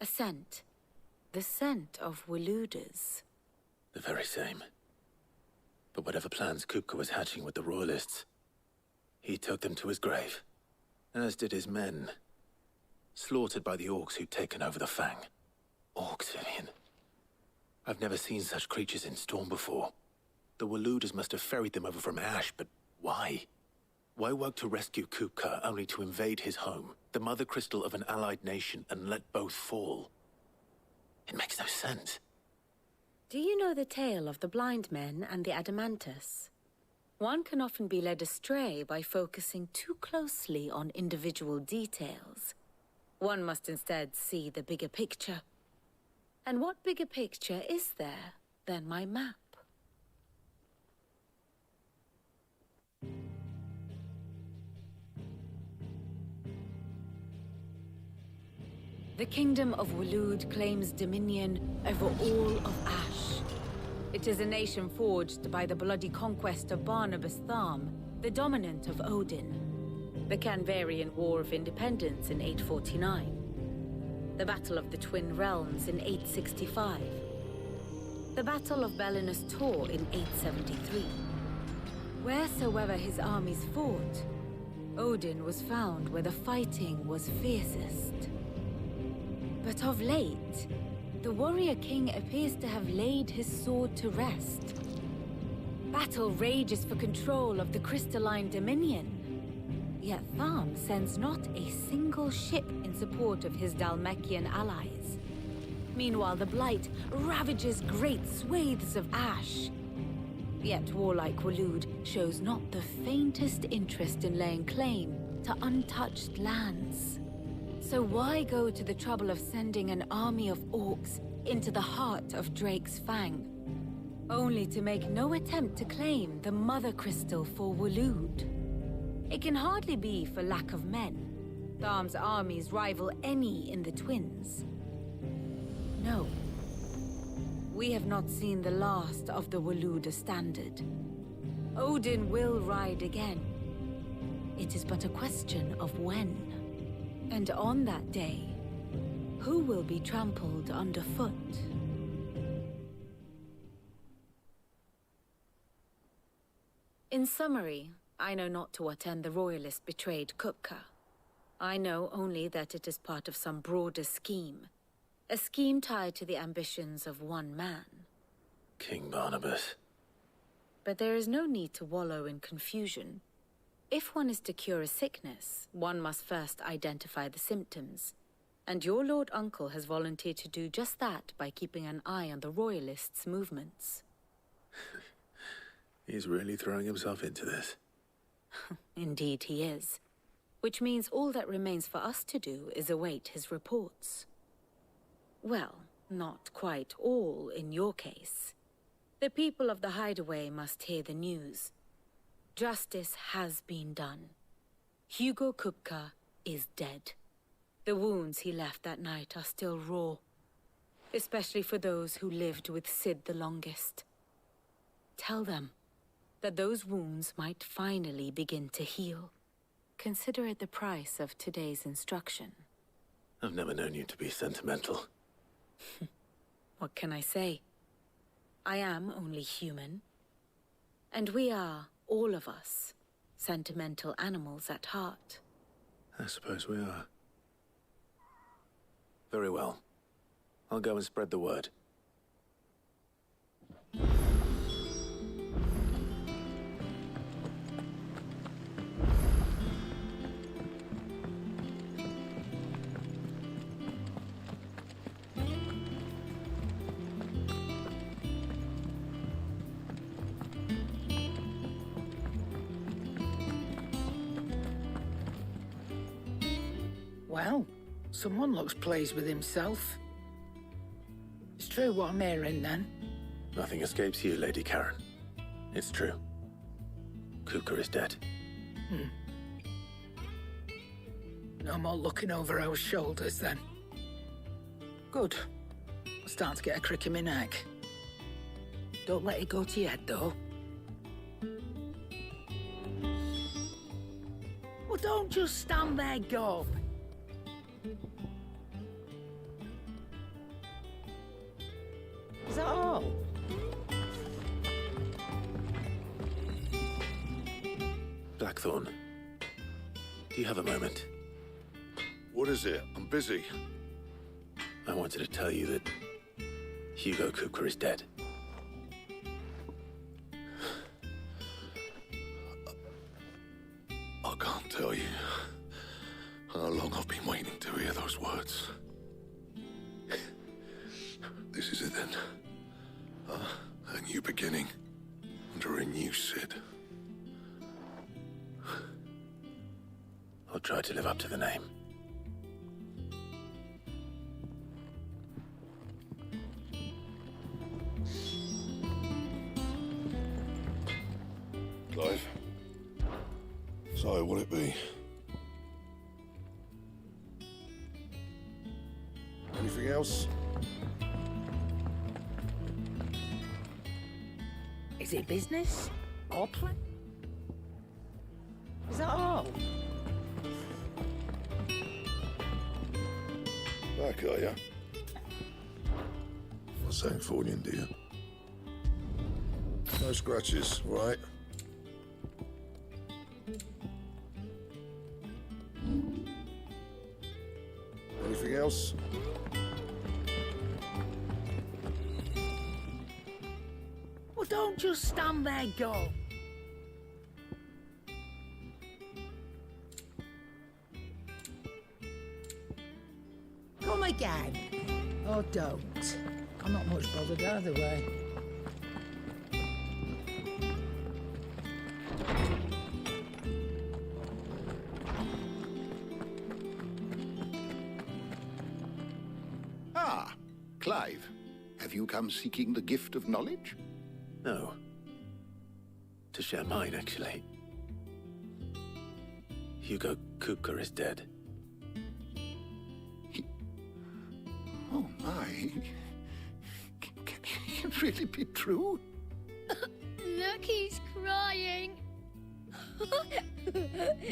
A scent. The scent of Waludas. The very same. But whatever plans Kupka was hatching with the Royalists, he took them to his grave. As did his men. Slaughtered by the orcs who'd taken over the Fang. Orcs, Vivian. I've never seen such creatures in Storm before. The Waludas must have ferried them over from Ash, but why? Why work to rescue Kupka only to invade his home, the mother crystal of an allied nation, and let both fall? It makes no sense. Do you know the tale of the blind men and the Adamantus? One can often be led astray by focusing too closely on individual details. One must instead see the bigger picture. And what bigger picture is there than my map? The Kingdom of Waloed claims dominion over all of Ash. It is a nation forged by the bloody conquest of Barnabas Tharm, the dominant of Odin. The Canvarian War of Independence in 849. The Battle of the Twin Realms in 865. The Battle of Belinus Tor in 873. Wheresoever his armies fought, Odin was found where the fighting was fiercest. But of late, the warrior king appears to have laid his sword to rest. Battle rages for control of the crystalline dominion. Yet Tharm sends not a single ship in support of his Dhalmekian allies. Meanwhile, the Blight ravages great swathes of Ash. Yet warlike Waloed shows not the faintest interest in laying claim to untouched lands. So why go to the trouble of sending an army of orcs into the heart of Drake's Fang, only to make no attempt to claim the Mother Crystal for Waloed? It can hardly be for lack of men. Tharm's armies rival any in the Twins. No. We have not seen the last of the Waluda standard. Odin will ride again. It is but a question of when. And on that day, who will be trampled underfoot? In summary, I know not to what end the Royalists betrayed Kupka. I know only that it is part of some broader scheme. A scheme tied to the ambitions of one man. King Barnabas. But there is no need to wallow in confusion. If one is to cure a sickness, one must first identify the symptoms. And your Lord Uncle has volunteered to do just that by keeping an eye on the Royalists' movements. He's really throwing himself into this. Indeed he is. Which means all that remains for us to do is await his reports. Well, not quite all in your case. The people of the Hideaway must hear the news. Justice has been done. Hugo Kupka is dead. The wounds he left that night are still raw, especially for those who lived with Sid the longest. Tell them that those wounds might finally begin to heal. Consider it the price of today's instruction. I've never known you to be sentimental. What can I say? I am only human. And we are, all of us, sentimental animals at heart. I suppose we are. Very well. I'll go and spread the word. Well, someone looks pleased with himself. It's true what I'm hearing, then? Nothing escapes you, Lady Karen. It's true. Kupka is dead. No more looking over our shoulders, then. Good. I'm starting to get a crick in my neck. Don't let it go to your head, though. Well, don't just stand there, Gob. Blackthorn. Do you have a moment? What is it? I'm busy. I wanted to tell you that Hugo Kupka is dead. I can't tell you how long I've been waiting to hear those words. This is it then. A new beginning under a new Sid. I'll try to live up to the name. Clive. So, will it be? Anything else? Is it business? Or play? Is that all? Back, are ya? Not saying for you, do you? No scratches, right? Anything else? Well, don't just stand there, go. Come again. Or don't. I'm not much bothered either way. Ah, Clive. Have you come seeking the gift of knowledge? No. To share mine, actually. Hugo Kupka is dead. Oh, my. Can it really be true? Look, he's crying.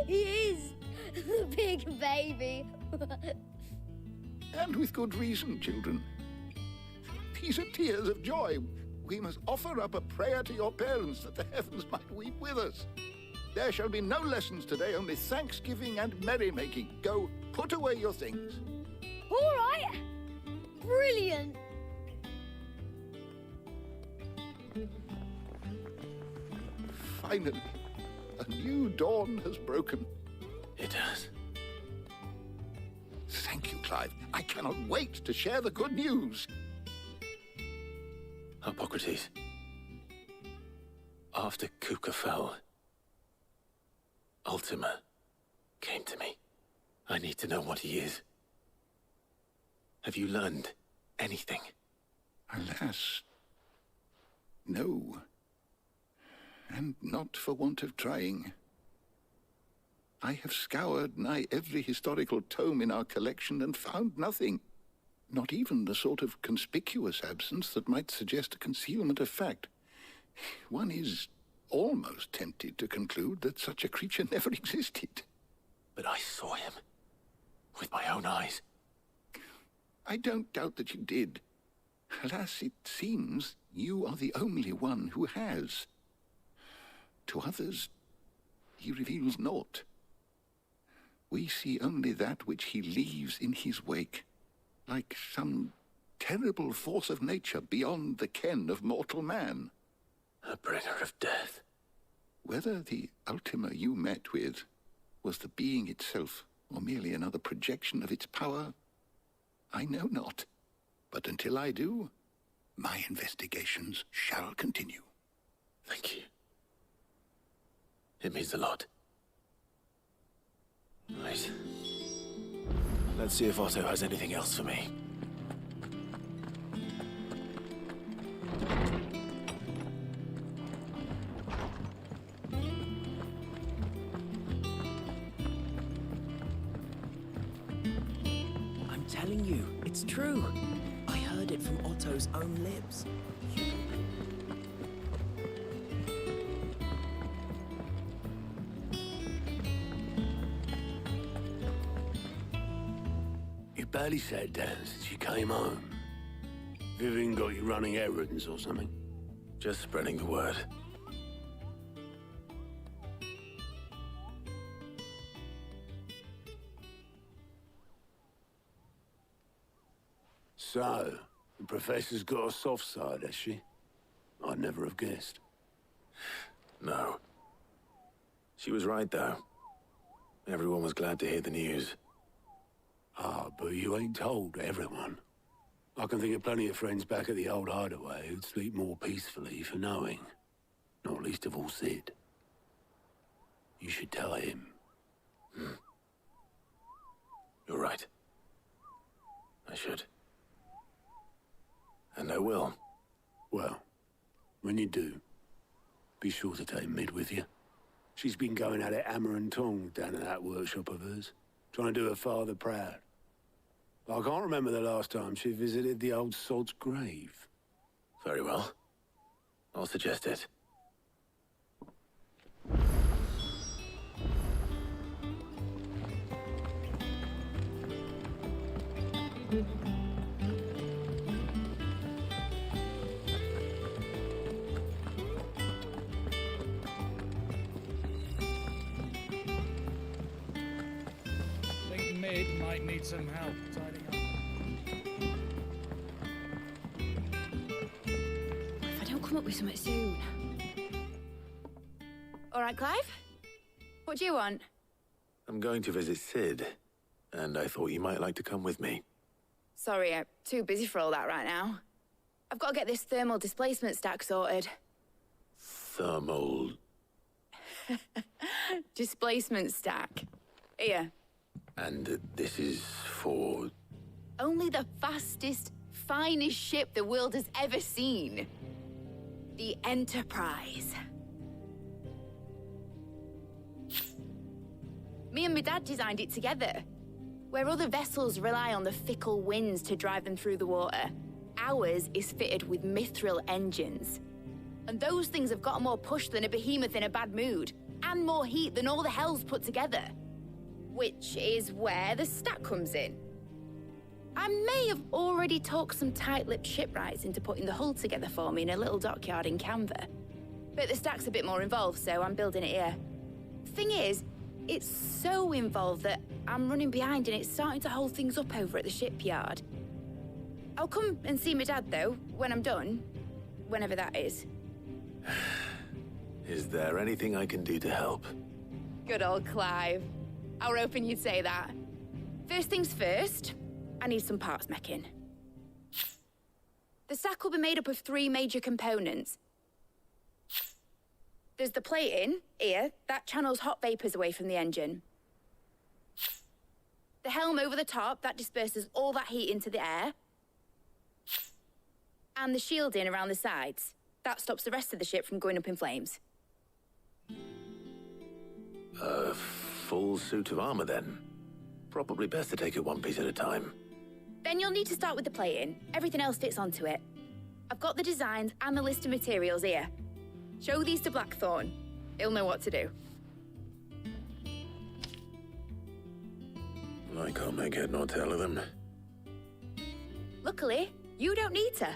He is. The big baby. And with good reason, children. These are tears of joy. We must offer up a prayer to your parents that the heavens might weep with us. There shall be no lessons today, only thanksgiving and merrymaking. Go, put away your things. All right. Brilliant. Finally, a new dawn has broken. It has. Thank you, Clive. I cannot wait to share the good news. Hippocrates. After Kupka fell, Ultima came to me. I need to know what he is. Have you learned anything? Alas, no. And not for want of trying. I have scoured nigh every historical tome in our collection and found nothing. Not even the sort of conspicuous absence that might suggest a concealment of fact. One is almost tempted to conclude that such a creature never existed. But I saw him. With my own eyes. I don't doubt that you did. Alas, it seems you are the only one who has. To others, he reveals naught. We see only that which he leaves in his wake, like some terrible force of nature beyond the ken of mortal man. A bringer of death. Whether the Ultima you met with was the being itself, or merely another projection of its power, I know not. But until I do, my investigations shall continue. Thank you. It means a lot. Right. Let's see if Otto has anything else for me. I'm telling you, it's true. I heard it from Otto's own lips. You barely sat down since you came home. Vivian got you running errands or something? Just spreading the word. So, the Professor's got a soft side, has she? I'd never have guessed. No. She was right, though. Everyone was glad to hear the news. Ah, but you ain't told everyone. I can think of plenty of friends back at the old hideaway who'd sleep more peacefully for knowing. Not least of all Sid. You should tell him. You're right. I should. And I will. Well, when you do, be sure to take Mid with you. She's been going at it hammer and tongs down in that workshop of hers, trying to do her father proud. I can't remember the last time she visited the old sod's grave. Very well. I'll suggest it. Mid might need some help tidying up. If I don't come up with something soon. All right, Clive? What do you want? I'm going to visit Sid, and I thought you might like to come with me. Sorry, I'm too busy for all that right now. I've got to get this thermal displacement stack sorted. Thermal... Displacement stack. Here. And this is for... Only the fastest, finest ship the world has ever seen. The Enterprise. Me and my dad designed it together. Where other vessels rely on the fickle winds to drive them through the water, ours is fitted with mithril engines. And those things have got more push than a behemoth in a bad mood, and more heat than all the hells put together. Which is where the stack comes in. I may have already talked some tight-lipped shipwrights into putting the hull together for me in a little dockyard in Canva. But the stack's a bit more involved, so I'm building it here. Thing is, it's so involved that I'm running behind and it's starting to hold things up over at the shipyard. I'll come and see my dad, though, when I'm done. Whenever that is. Is there anything I can do to help? Good old Clive. I were hoping you'd say that. First things first, I need some parts meching. The stack will be made up of 3 major components. There's the plating, here, that channels hot vapors away from the engine. The helm over the top, that disperses all that heat into the air. And the shielding around the sides. That stops the rest of the ship from going up in flames. A full suit of armor, then? Probably best to take it one piece at a time. Then you'll need to start with the plating. Everything else fits onto it. I've got the designs and the list of materials here. Show these to Blackthorn. He'll know what to do. I can't make head nor tail of them. Luckily, you don't need to.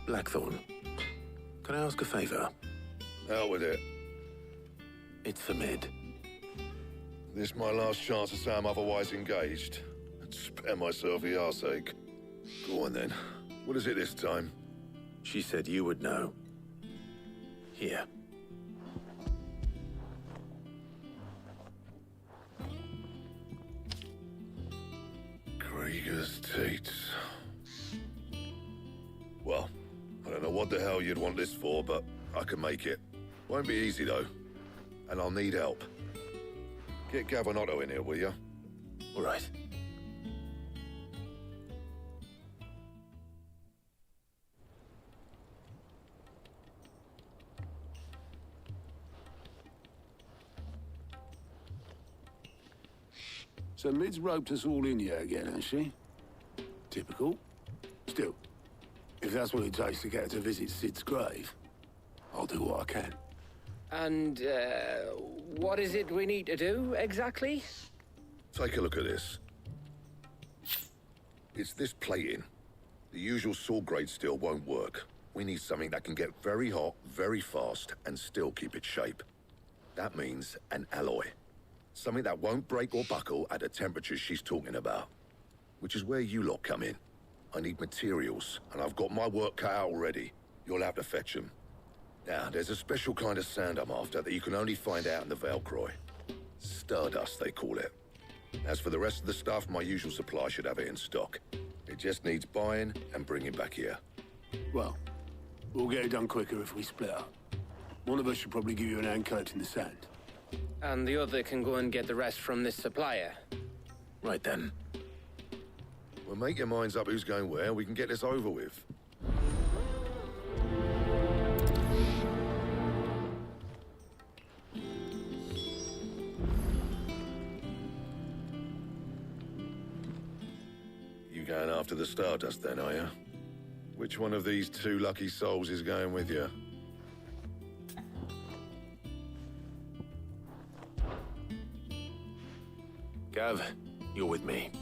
Blackthorn, can I ask a favor? Out with it. It's for Mid. This my last chance to say I'm otherwise engaged. I'd spare myself the arseache. Go on then. What is it this time? She said you would know. Here. Krieger's teats. Well, I don't know what the hell you'd want this for, but I can make it. Won't be easy, though. And I'll need help. Get Gav and Otto in here, will you? All right. So Mid's roped us all in here again, has she? Typical. Still, if that's what it takes to get her to visit Sid's grave, I'll do what I can. And, what is it we need to do, exactly? Take a look at this. It's this plating. The usual saw grade steel won't work. We need something that can get very hot, very fast, and still keep its shape. That means an alloy. Something that won't break or buckle at the temperatures she's talking about. Which is where you lot come in. I need materials, and I've got my work cut out already. You'll have to fetch them. Now, there's a special kind of sand I'm after that you can only find out in the Velcroy. Stardust, they call it. As for the rest of the stuff, my usual supply should have it in stock. It just needs buying and bringing back here. Well, we'll get it done quicker if we split up. One of us should probably give you an hand collecting the sand. And the other can go and get the rest from this supplier. Right then. Well, make your minds up who's going where, and we can get this over with. You going after the Stardust then, are you? Which one of these two lucky souls is going with you? Gav, you're with me.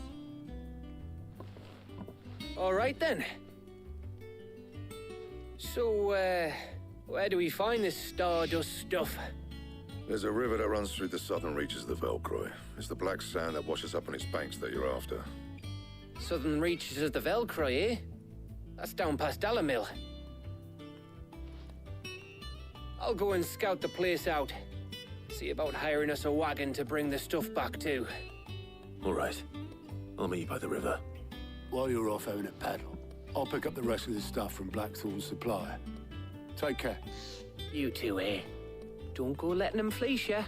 All right, then. So, where do we find this Stardust stuff? There's a river that runs through the southern reaches of the Velcroy. It's the black sand that washes up on its banks that you're after. Southern reaches of the Velcroy, eh? That's down past Dalamil. I'll go and scout the place out. See about hiring us a wagon to bring the stuff back to. All right. I'll meet you by the river. While you're off having a paddle, I'll pick up the rest of the stuff from Blackthorn's supplier. Take care. You two, eh? Don't go letting them fleece ya.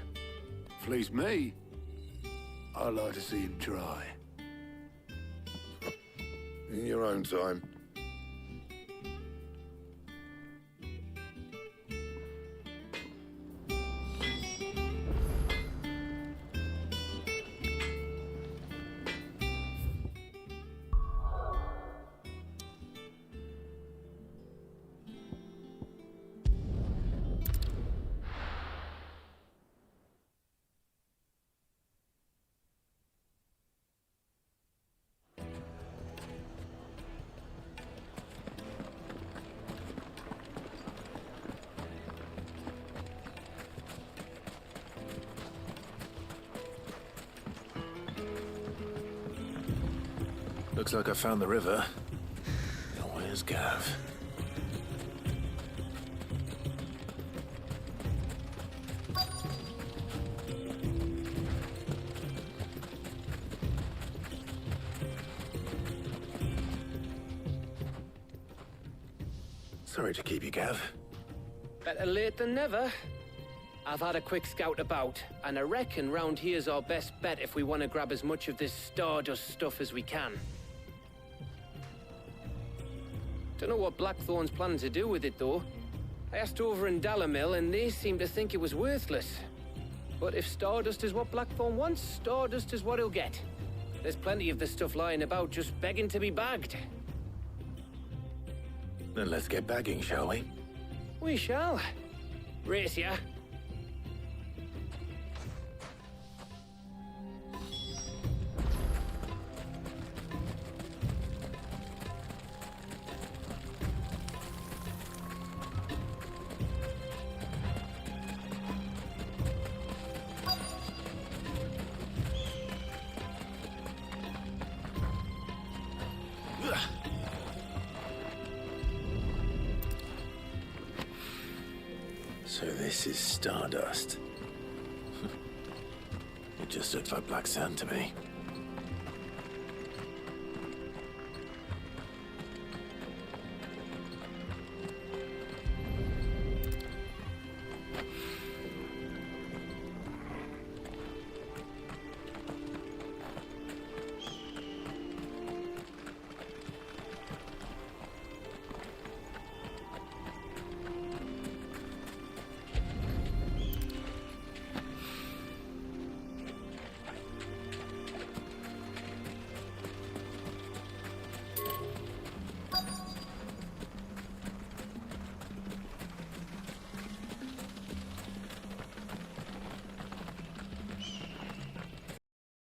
Fleece me? I'd like to see him try. In your own time. Looks like I found the river. Now where's Gav? Sorry to keep you, Gav. Better late than never. I've had a quick scout about, and I reckon round here's our best bet if we want to grab as much of this Stardust stuff as we can. Don't know what Blackthorn's planning to do with it, though. I asked over in Dalamil, and they seem to think it was worthless. But if Stardust is what Blackthorn wants, Stardust is what he'll get. There's plenty of this stuff lying about, just begging to be bagged. Then let's get bagging, shall we? We shall. Race ya. So this is Stardust. It just looks like black sand to me.